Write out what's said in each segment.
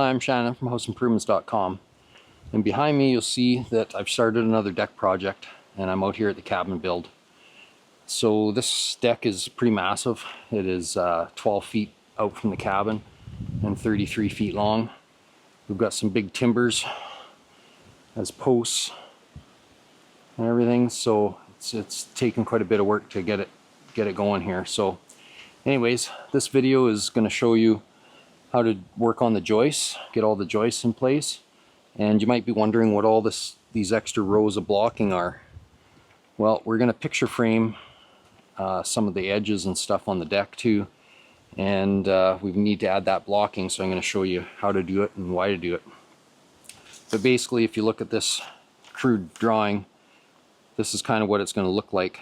Hi, I'm Shannon from houseimprovements.com, and behind me you'll see that I've started another deck project, and I'm out here at the cabin build. So this deck is pretty massive. It is 12 feet out from the cabin and 33 feet long. We've got some big timbers as posts and everything, so it's taken quite a bit of work to get it going here. So anyways, this video is going to show you how to work on the joists, get all the joists in place. And you might be wondering what all these extra rows of blocking are. Well, we're going to picture frame some of the edges and stuff on the deck too, and we need to add that blocking, so I'm going to show you how to do it and why to do it. But basically, if you look at this crude drawing, this is kind of what it's going to look like.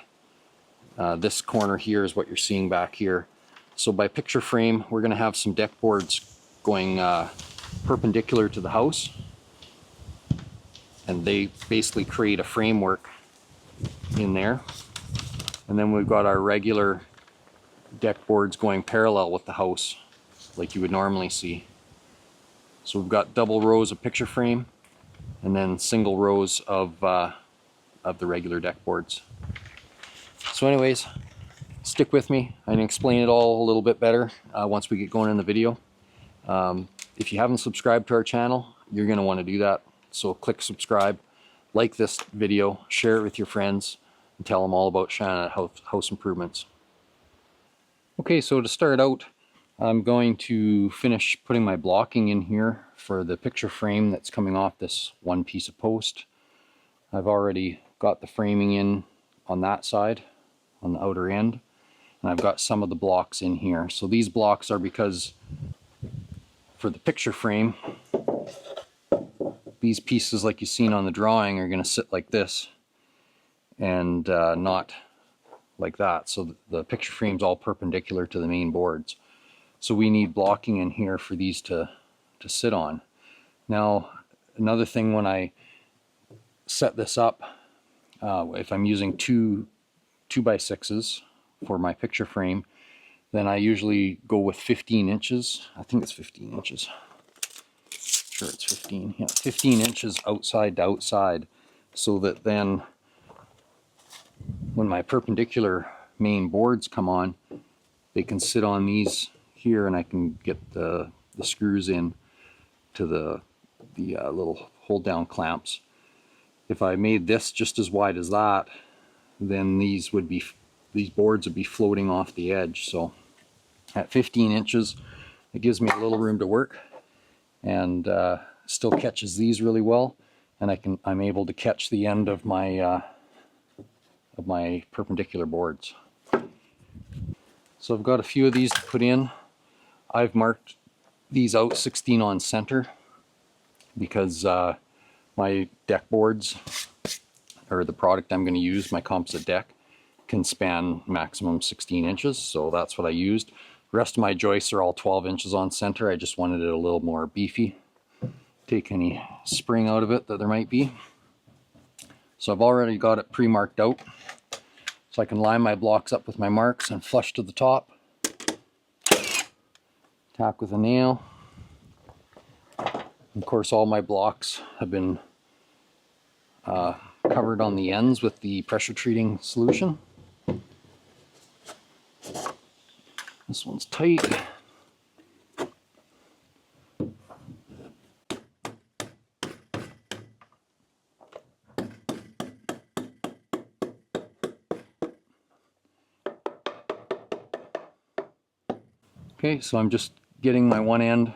This corner here is what you're seeing back here. So by picture frame, we're going to have some deck boards going perpendicular to the house, and they basically create a framework in there. And then we've got our regular deck boards going parallel with the house, like you would normally see. So we've got double rows of picture frame, and then single rows of the regular deck boards. So anyways, stick with me. I can explain it all a little bit better once we get going in the video. If you haven't subscribed to our channel, you're going to want to do that. So click subscribe, like this video, share it with your friends, and tell them all about Shannon at House Improvements. Okay, so to start out, I'm going to finish putting my blocking in here for the picture frame that's coming off this one piece of post. I've already got the framing in on that side, on the outer end, and I've got some of the blocks in here. So these blocks are because for the picture frame, these pieces like you've seen on the drawing are going to sit like this and not like that. So the picture frame's all perpendicular to the main boards. So we need blocking in here for these to sit on. Now, another thing, when I set this up, if I'm using two 2x6s for my picture frame, then I usually go with 15 inches. I think it's 15 inches. Sure, it's 15. Yeah, 15 inches outside to outside, so that then when my perpendicular main boards come on, they can sit on these here, and I can get the screws in to the little hold down clamps. If I made this just as wide as that, then these boards would be floating off the edge. So at 15 inches, it gives me a little room to work, and still catches these really well, and I'm able to catch the end of my perpendicular boards. So I've got a few of these to put in. I've marked these out 16 on center because my deck boards, or the product I'm going to use, my composite deck, can span maximum 16 inches, so that's what I used. The rest of my joists are all 12 inches on center. I just wanted it a little more beefy, take any spring out of it that there might be. So I've already got it pre-marked out, so I can line my blocks up with my marks and flush to the top. Tack with a nail. Of course, all my blocks have been covered on the ends with the pressure treating solution. This one's tight. Okay, so I'm just getting my one end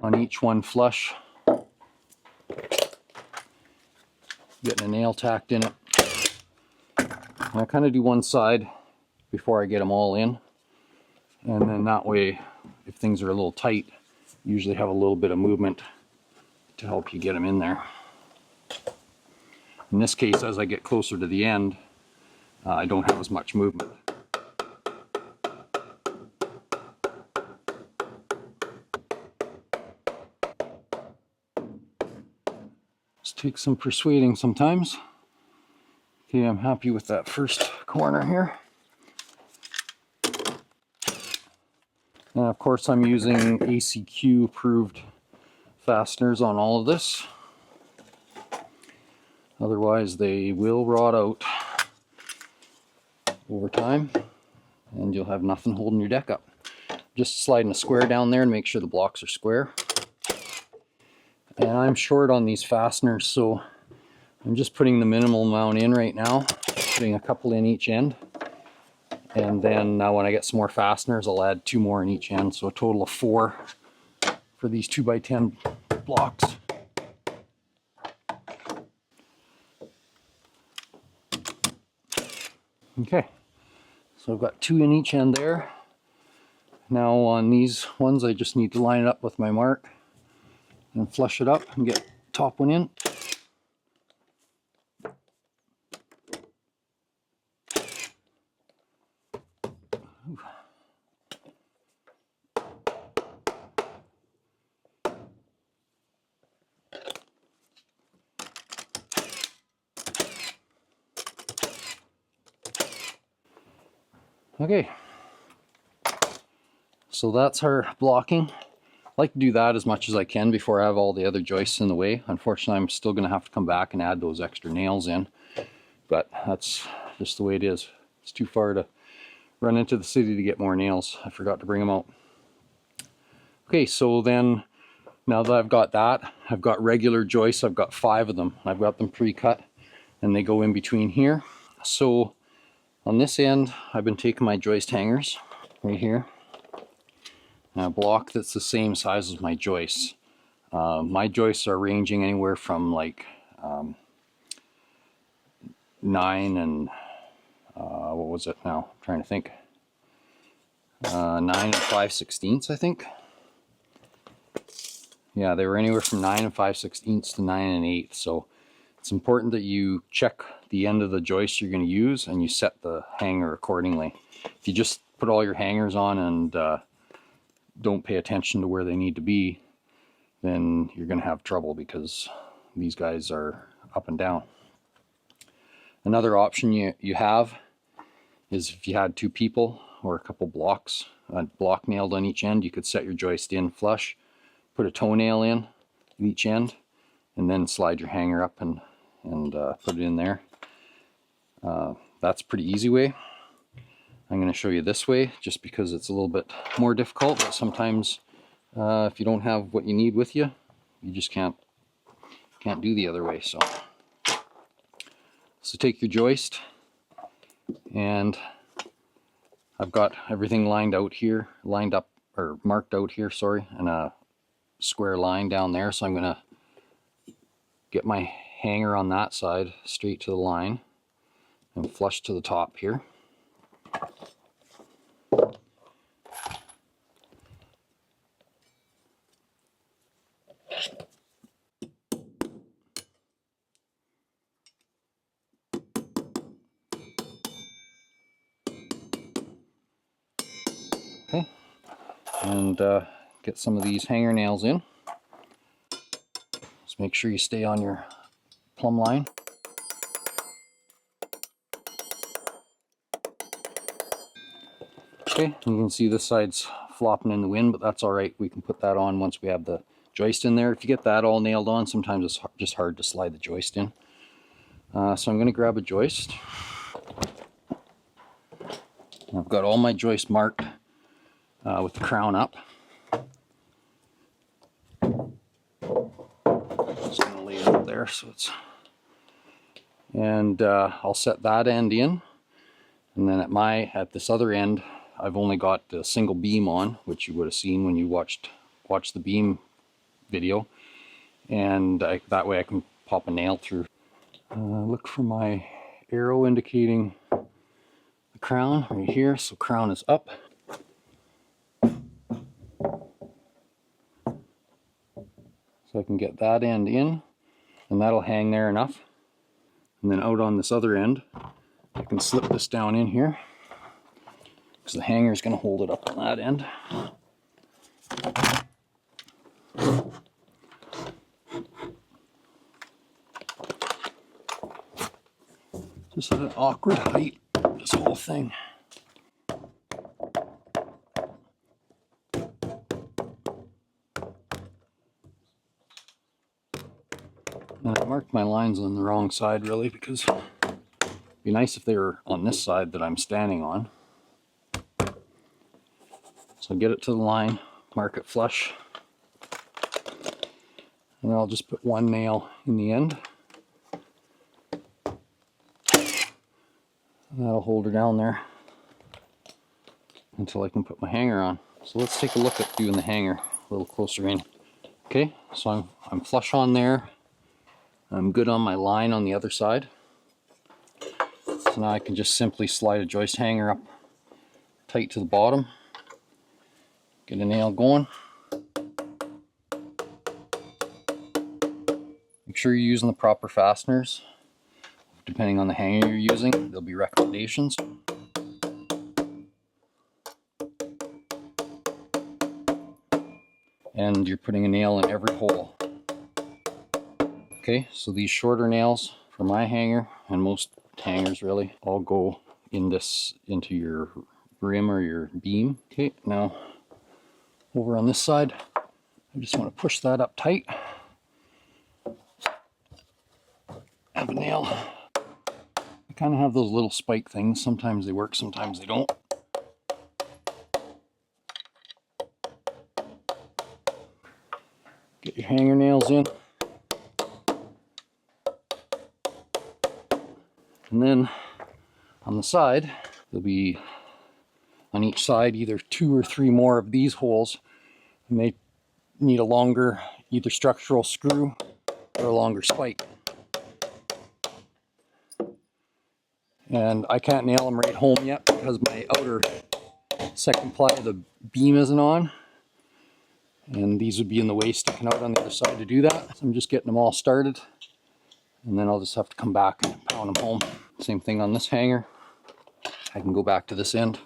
on each one flush, getting a nail tacked in it. And I kind of do one side before I get them all in, and then that way, if things are a little tight, you usually have a little bit of movement to help you get them in there. In this case, as I get closer to the end, I don't have as much movement. Takes some persuading sometimes. Okay, I'm happy with that first corner here. And of course I'm using ACQ approved fasteners on all of this. Otherwise they will rot out over time and you'll have nothing holding your deck up. Just sliding a square down there and make sure the blocks are square. And I'm short on these fasteners, so I'm just putting the minimal amount in right now, putting a couple in each end. And then when I get some more fasteners, I'll add 2 more in each end, so a total of 4 for these 2x10 blocks. Okay, so I've got 2 in each end there. Now on these ones, I just need to line it up with my mark and flush it up and get the top one in. Okay, so that's our blocking. I like to do that as much as I can before I have all the other joists in the way. Unfortunately, I'm still going to have to come back and add those extra nails in, but that's just the way it is. It's too far to run into the city to get more nails. I forgot to bring them out. Okay, so then now that I've got that, I've got regular joists. I've got 5 of them. I've got them pre-cut and they go in between here. So on this end, I've been taking my joist hangers right here, and a block that's the same size as my joists. My joists are ranging anywhere from like 9 and what was it now? I'm trying to think. 9 and 5/16, I think. Yeah, they were anywhere from 9 and 5/16 to 9 and 1/8. So it's important that you check the end of the joist you're going to use and you set the hanger accordingly. If you just put all your hangers on and don't pay attention to where they need to be, then you're going to have trouble because these guys are up and down. Another option you have is if you had 2 people or a couple blocks, a block nailed on each end, you could set your joist in flush, put a toenail in each end, and then slide your hanger up and put it in there. That's a pretty easy way. I'm going to show you this way just because it's a little bit more difficult, but sometimes if you don't have what you need with you, you just can't do the other way. So take your joist, and I've got everything lined up or marked out here, sorry, and a square line down there. So I'm going to get my hanger on that side straight to the line and flush to the top here. Okay, and get some of these hanger nails in. Just make sure you stay on your plumb line. Okay, you can see this side's flopping in the wind, but that's all right. We can put that on once we have the joist in there. If you get that all nailed on, sometimes it's just hard to slide the joist in. So I'm going to grab a joist. I've got all my joists marked with the crown up. Just going to lay it out there so it's... And I'll set that end in. And then at this other end, I've only got a single beam on, which you would have seen when you watched the beam video, and that way I can pop a nail through. Look for my arrow indicating the crown right here, so crown is up. So I can get that end in, and that'll hang there enough. And then out on this other end, I can slip this down in here, because the hanger is going to hold it up on that end. Just at an awkward height, this whole thing. And I marked my lines on the wrong side really, because it'd be nice if they were on this side that I'm standing on. So get it to the line, mark it flush, and then I'll just put one nail in the end. And that'll hold her down there until I can put my hanger on. So let's take a look at doing the hanger a little closer in. Okay, so I'm flush on there. I'm good on my line on the other side. So now I can just simply slide a joist hanger up tight to the bottom. Get a nail going. Make sure you're using the proper fasteners. Depending on the hanger you're using, there'll be recommendations. And you're putting a nail in every hole. Okay, so these shorter nails for my hanger, and most hangers really, all go in into your rim or your beam. Okay, now over on this side, I just want to push that up tight. Have a nail. I kind of have those little spike things. Sometimes they work, sometimes they don't. Get your hanger nails in. And then on the side, there'll be on each side either 2 or 3 more of these holes. You may need a longer either structural screw or a longer spike. And I can't nail them right home yet because my outer second ply of the beam isn't on. And these would be in the way sticking out on the other side to do that. So I'm just getting them all started. And then I'll just have to come back and pound them home. Same thing on this hanger. I can go back to this end.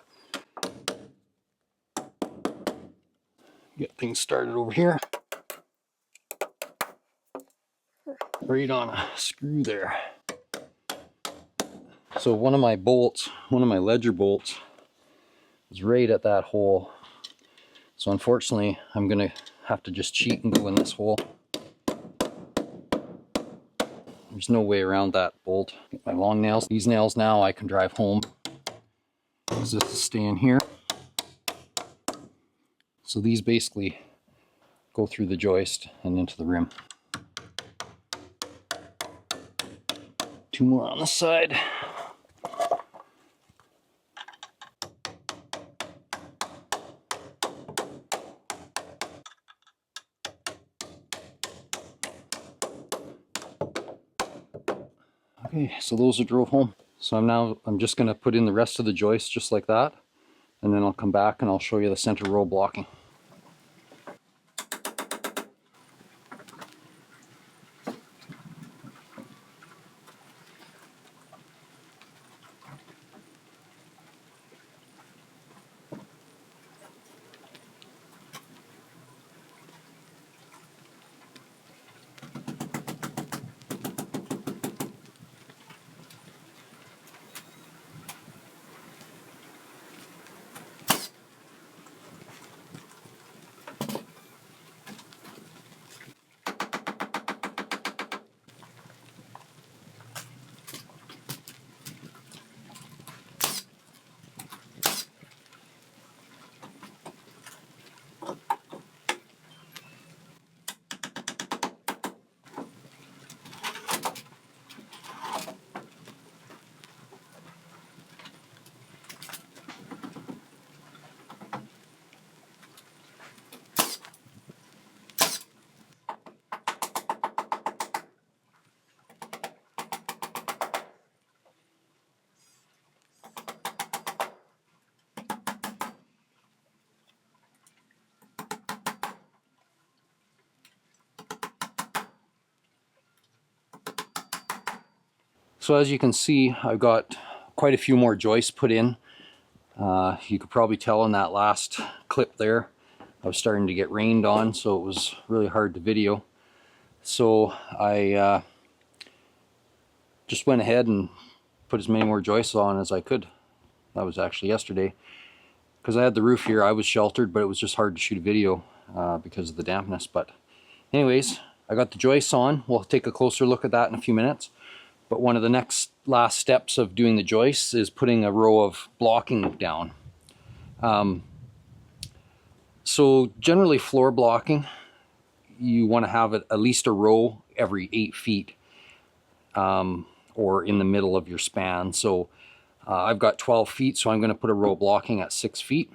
Get things started over here. Right on a screw there. So one of my bolts, one of my ledger bolts, is right at that hole. So unfortunately, I'm gonna have to just cheat and go in this hole. There's no way around that bolt. Get my long nails. These nails now I can drive home, because this is staying here. So these basically go through the joist and into the rim. 2 more on this side. Okay, so those are drove home. So I'm just going to put in the rest of the joist just like that, and then I'll come back and I'll show you the center row blocking. So as you can see, I've got quite a few more joists put in. You could probably tell in that last clip there, I was starting to get rained on, so it was really hard to video. So I just went ahead and put as many more joists on as I could. That was actually yesterday. Because I had the roof here, I was sheltered, but it was just hard to shoot a video because of the dampness. But anyways, I got the joists on. We'll take a closer look at that in a few minutes. But one of the last steps of doing the joists is putting a row of blocking down. So generally floor blocking, you want to have at least a row every 8 feet or in the middle of your span. So I've got 12 feet, so I'm going to put a row blocking at 6 feet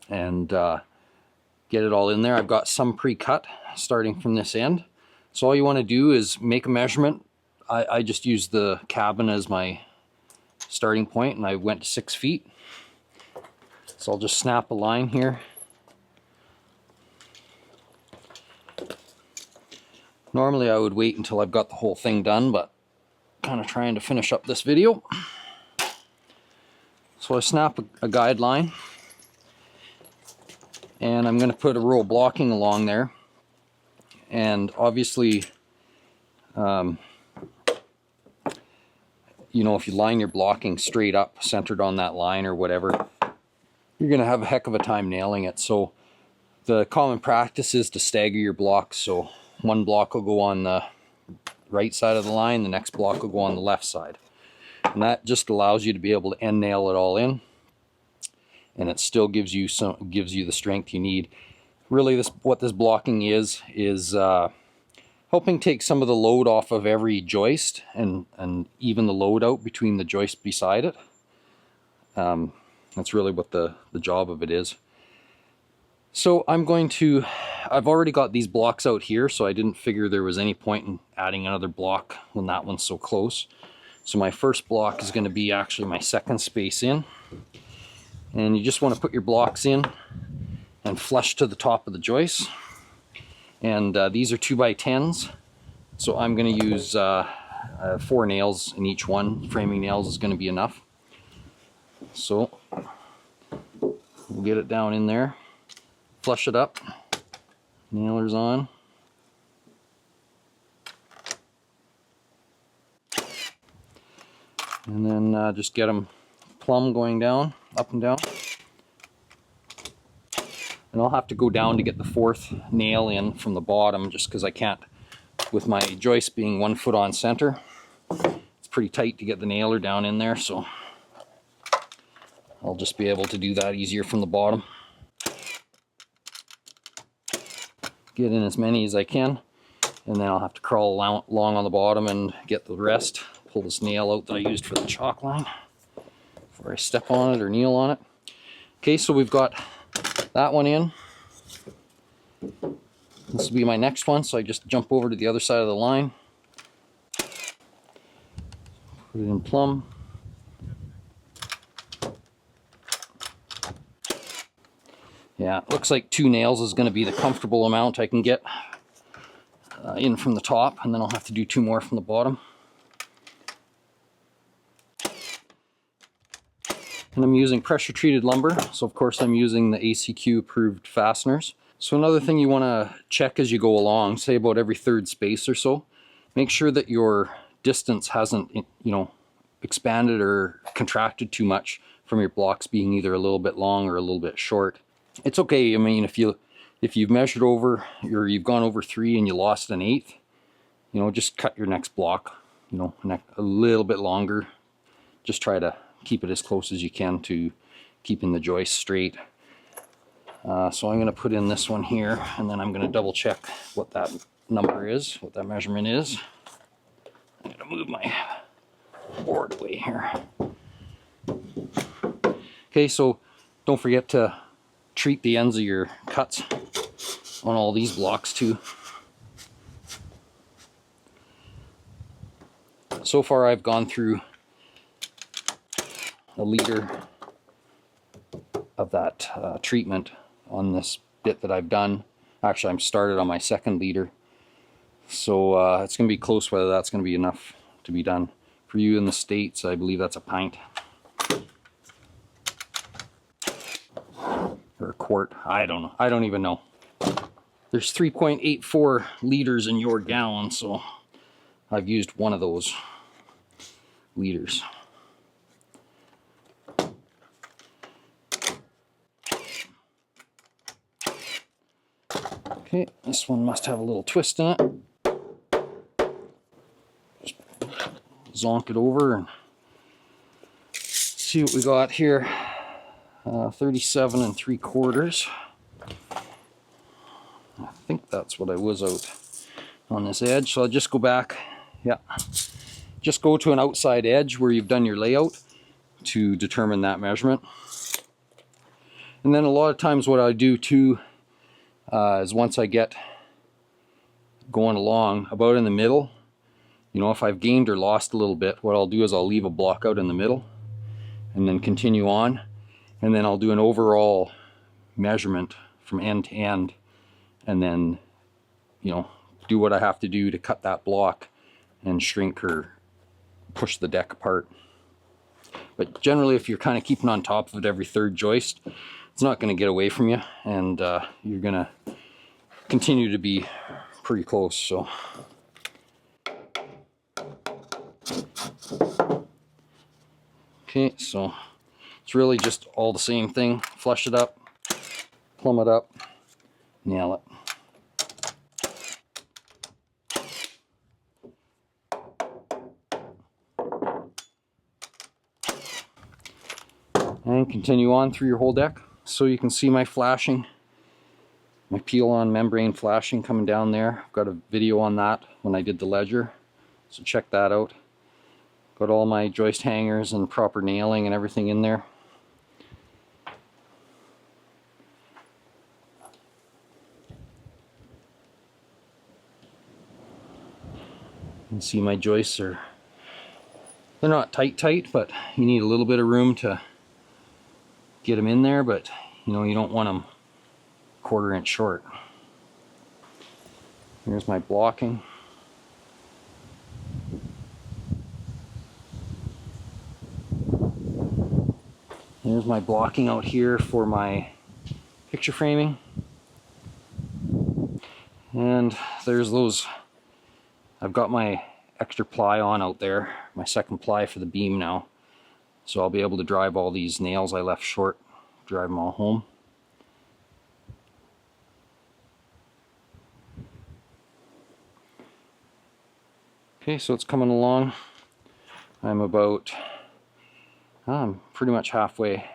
and get it all in there. I've got some pre-cut starting from this end. So all you want to do is make a measurement. I just used the cabin as my starting point and I went to 6 feet. So I'll just snap a line here. Normally I would wait until I've got the whole thing done, but kind of trying to finish up this video. So I snap a guideline and I'm going to put a row of blocking along there. And obviously, you know, if you line your blocking straight up, centered on that line or whatever, you're going to have a heck of a time nailing it. So the common practice is to stagger your blocks. So one block will go on the right side of the line, the next block will go on the left side. And that just allows you to be able to end nail it all in. And it still gives you the strength you need. Really, what this blocking is helping take some of the load off of every joist and even the load out between the joists beside it. That's really what the job of it is. So I've already got these blocks out here, so I didn't figure there was any point in adding another block when that one's so close. So my first block is going to be actually my second space in. And you just want to put your blocks in and flush to the top of the joists. And these are 2x10s. So I'm going to use 4 nails in each one. Framing nails is going to be enough. So we'll get it down in there. Flush it up. Nailers on. And then just get them plumb going down, up and down. And I'll have to go down to get the 4th nail in from the bottom just because I can't, with my joist being 1 foot on center. It's pretty tight to get the nailer down in there, so I'll just be able to do that easier from the bottom. Get in as many as I can, and then I'll have to crawl along on the bottom and get the rest. Pull this nail out that I used for the chalk line before I step on it or kneel on it. Okay, so we've got that one in. This will be my next one, so I just jump over to the other side of the line. Put it in plumb. Yeah, it looks like 2 nails is going to be the comfortable amount I can get in from the top, and then I'll have to do 2 more from the bottom. And I'm using pressure treated lumber, so of course I'm using the ACQ approved fasteners. So another thing you want to check as you go along, say about every 3rd space or so, make sure that your distance hasn't, you know, expanded or contracted too much from your blocks being either a little bit long or a little bit short. It's okay. I mean, if you've measured over, or you've gone over 3 and you lost an 1/8, you know, just cut your next block, you know, a little bit longer. Just try to keep it as close as you can to keeping the joist straight. So I'm going to put in this one here, and then I'm going to double check what that number is, what that measurement is. I'm going to move my board away here. Okay, so don't forget to treat the ends of your cuts on all these blocks too. So far I've gone through 1 liter of that treatment on this bit that I've done. Actually, I'm started on my 2nd liter. So it's going to be close whether that's going to be enough to be done. For you in the States, I believe that's a pint. Or a quart. I don't know. I don't even know. There's 3.84 liters in your gallon, so I've used one of those liters. Okay, this one must have a little twist in it. Just zonk it over and see what we got here. 37 3/4. I think that's what I was out on this edge. So I'll just go back. Yeah, just go to an outside edge where you've done your layout to determine that measurement. And then a lot of times what I do too is once I get going along about in the middle, you know, if I've gained or lost a little bit, what I'll do is I'll leave a block out in the middle and then continue on, and then I'll do an overall measurement from end to end, and then, you know, do what I have to do to cut that block and shrink or push the deck apart. But generally, if you're kind of keeping on top of it every third joist, it's not going to get away from you, and you're going to continue to be pretty close. So okay, so it's really just all the same thing. Flush it up, plumb it up, nail it. And continue on through your whole deck. So you can see my flashing, my peel-on membrane flashing coming down there. I've got a video on that when I did the ledger, so check that out. Got all my joist hangers and proper nailing and everything in there. You can see my joists are, they're not tight, but you need a little bit of room to get them in there, but you know, you don't want them 1/4 inch short. Here's my blocking. Here's my blocking out here for my picture framing. And there's those, I've got my extra ply on out there, my second ply for the beam now. So I'll be able to drive all these nails I left short, drive them all home. Okay, so it's coming along. I'm pretty much halfway.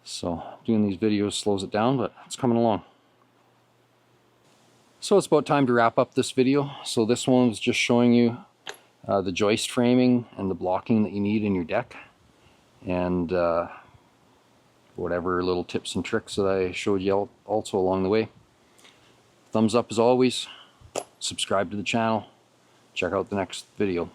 So doing these videos slows it down, but it's coming along. So it's about time to wrap up this video. So this one was just showing you the joist framing and the blocking that you need in your deck, and whatever little tips and tricks that I showed you also along the way. Thumbs up as always, subscribe to the channel, check out the next video.